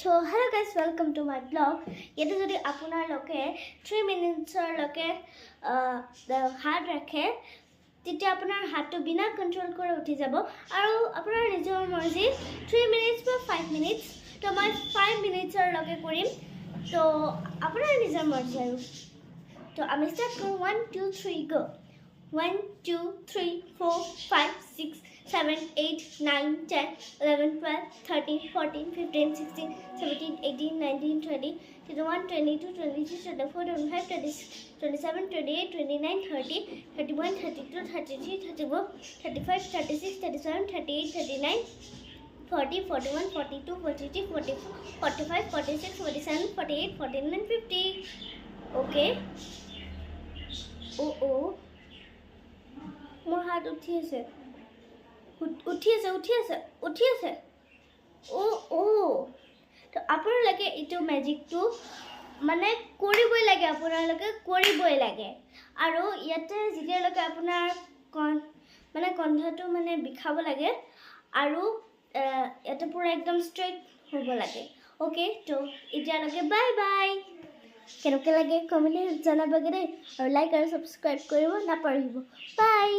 So hello guys, welcome to my blog. Yete jodi apunar loke 3 minutes loke the hard rakhe tite apunar hat to bina control kore uthi jabo aru apunar nijor marzi 3 minutes or 5 minutes to my 5 minutes loke korim to apunar nijor marzi aru to ami start kor 1 2 3 go 1 2 3 4 5 6 7, 8, 9, 10, 11, 12, 13, 14, 15, 16, 17, 18, 19, 20, 21, 22, 23, 24, 25, 26, 27, 28, 29, 30, 31, 32, 33, 34, 35, 36, 37, 38, 39, 40, 41, 42, 43, 44, 45, 46, 47, 48, 49, and 50. Okay. Oh. More hard to tease. উঠি আছে ও তো আপোনালোকে ইটো ম্যাজিকটো মানে কৰিবই লাগে আপোনালোকে কৰিবই লাগে আৰু ইয়াতে যেতিয়ালৈকে আপোনাৰ মানে কণ্ঠটো মানে বিখাব লাগে আৰু এটা পুৰা একদম ষ্ট্ৰেইট হ'ব লাগে ওকে তো এতিয়ালৈকে বাই বাই কেনেকৈ লাগে কমেণ্টত জনাবগে দেই আৰু লাইক আৰু সাবস্ক্ৰাইব কৰিব নাপাহৰিব বাই